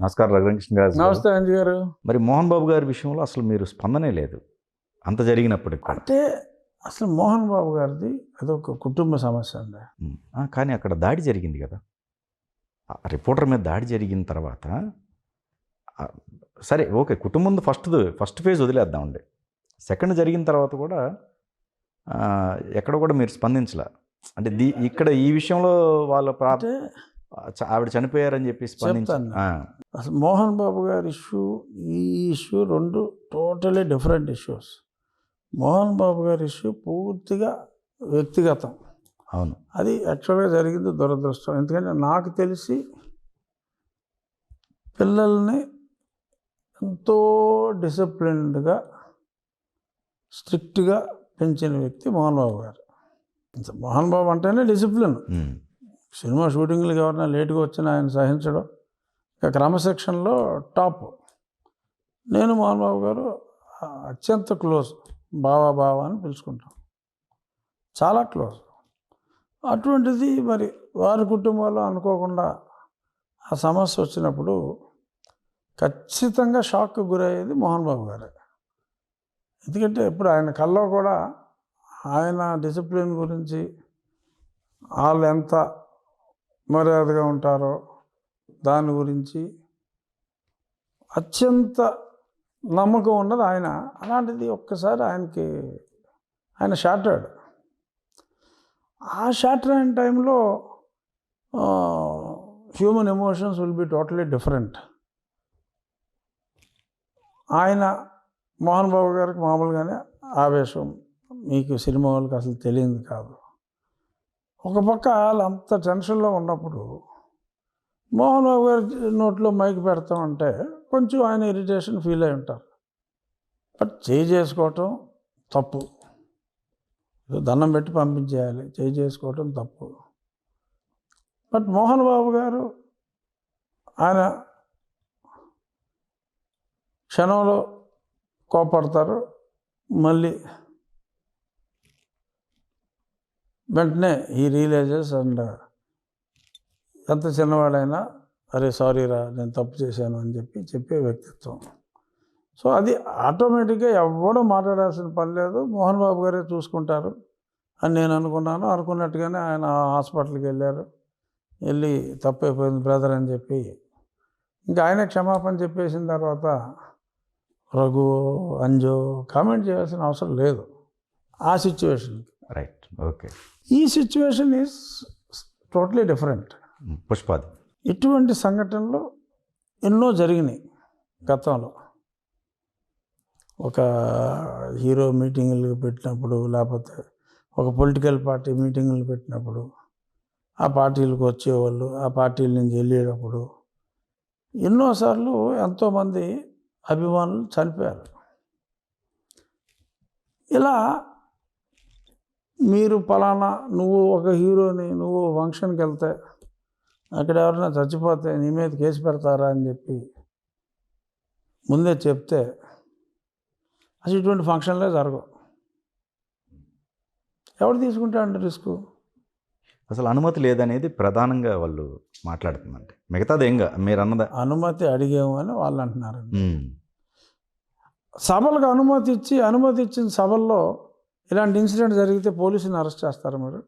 నమస్కారం రఘురామకృష్ణ గారు. నమస్తే అంజీ గారు. మరి మోహన్ బాబు గారి విషయంలో అసలు మీరు స్పందనే లేదు అంత జరిగినప్పటికి కూడా. అంటే అసలు మోహన్ బాబు గారిది అదొక కుటుంబ సమస్య అండి. కానీ అక్కడ దాడి జరిగింది కదా, ఆ రిపోర్టర్ మీద దాడి జరిగిన తర్వాత సరే ఓకే, కుటుంబం ఫస్ట్ ఫేజ్ వదిలేద్దామండి. సెకండ్ జరిగిన తర్వాత కూడా ఎక్కడ కూడా మీరు స్పందించలే. అంటే ఇక్కడ ఈ విషయంలో వాళ్ళ ఆవిడ చనిపోయారని చెప్పి చెప్తాను. అసలు మోహన్ బాబు గారి ఈ ఇష్యూ రెండు totally different issues. Mohan Babu గారి ఇష్యూ పూర్తిగా వ్యక్తిగతం. అవును, అది యాక్చువల్గా జరిగింది దురదృష్టం. ఎందుకంటే నాకు తెలిసి పిల్లల్ని ఎంతో డిసిప్లిన్డ్గా స్ట్రిక్ట్గా పెంచిన వ్యక్తి మోహన్ బాబు గారు. మోహన్ బాబు అంటేనే డిసిప్లిన్. సినిమా షూటింగ్లకు ఎవరైనా లేటుగా వచ్చినా ఆయన సహించడం, ఇక క్రమశిక్షణలో టాప్. నేను మోహన్ బాబు గారు అత్యంత క్లోజ్, బావా అని పిలుచుకుంటాం, చాలా క్లోజ్. అటువంటిది మరి వారి కుటుంబంలో అనుకోకుండా ఆ సమస్య వచ్చినప్పుడు ఖచ్చితంగా షాక్కి గురయ్యేది మోహన్ బాబు గారే. ఎందుకంటే ఇప్పుడు ఆయన కల్లో కూడా ఆయన డిసిప్లిన్ గురించి, వాళ్ళు ఎంత మర్యాదగా ఉంటారో దాని గురించి అత్యంత నమ్మకం ఉన్నది ఆయన. అలాంటిది ఒక్కసారి ఆయన షార్టర్డ్. ఆ షార్టర్ అయిన టైంలో human emotions will be totally different. ఆయన మోహన్ బాబు గారికి మామూలుగానే ఆవేశం, మీకు సినిమా వాళ్ళకి అసలు తెలియదు కాదు. ఒక పక్క వాళ్ళు అంత టెన్షన్లో ఉన్నప్పుడు మోహన్ బాబు గారి నోట్లో మైక్ పెడతామంటే కొంచెం ఆయన ఇరిటేషన్ ఫీల్ అయి ఉంటారు. బట్ చేసుకోవటం తప్పు. దండం పెట్టి పంపించేయాలి, చేసుకోవటం తప్పు. బట్ మోహన్ బాబు గారు ఆయన క్షణంలో కోపడతారు, మళ్ళీ వెంటనే ఈ రియలైజెస్ అండ్ ఎంత చిన్నవాడైనా అరే సారీ రా, నేను తప్పు చేశాను అని చెప్పే వ్యక్తిత్వం. సో అది ఆటోమేటిక్గా ఎవడో మాట్లాడాల్సిన పని లేదు, మోహన్ బాబు గారే చూసుకుంటారు అని నేను అనుకున్నాను. అనుకున్నట్టుగానే ఆయన హాస్పిటల్కి వెళ్ళి తప్పు అయిపోయింది బ్రదర్ అని చెప్పి ఇంకా ఆయన క్షమాపణ చెప్పేసిన తర్వాత రఘు అంజో కామెంట్ చేయాల్సిన అవసరం లేదు ఆ సిచ్యువేషన్కి. Right, okay. ఈ సిచ్యువేషన్ ఈజ్ టోటలీ డిఫరెంట్. పుష్పాది ఇటువంటి సంఘటనలు ఎన్నో జరిగినాయి గతంలో. ఒక హీరో మీటింగులు పెట్టినప్పుడు, లేకపోతే ఒక పొలిటికల్ పార్టీ మీటింగులు పెట్టినప్పుడు ఆ పార్టీలకు వచ్చేవాళ్ళు, ఆ పార్టీల నుంచి వెళ్ళేటప్పుడు ఎన్నోసార్లు ఎంతోమంది అభిమానులు చనిపోయారు. ఇలా మీరు పలానా నువ్వు ఒక హీరోని, నువ్వు ఫంక్షన్కి వెళ్తే అక్కడ ఎవరైనా చచ్చిపోతే నీ మీద కేసు పెడతారా అని చెప్పి ముందే చెప్తే అసలు ఇటువంటి ఫంక్షన్లే జరగవు. ఎవరు తీసుకుంటారండి రిస్క్? అసలు అనుమతి లేదనేది ప్రధానంగా వాళ్ళు మాట్లాడుతుందండి. మిగతాది ఏంగా మీరు అన్నదా అనుమతి అడిగాము అని వాళ్ళు అంటున్నారండి. సభలకు అనుమతి ఇచ్చిన సభల్లో ఇలాంటి ఇన్సిడెంట్ జరిగితే పోలీసుని అరెస్ట్ చేస్తారు మీరు?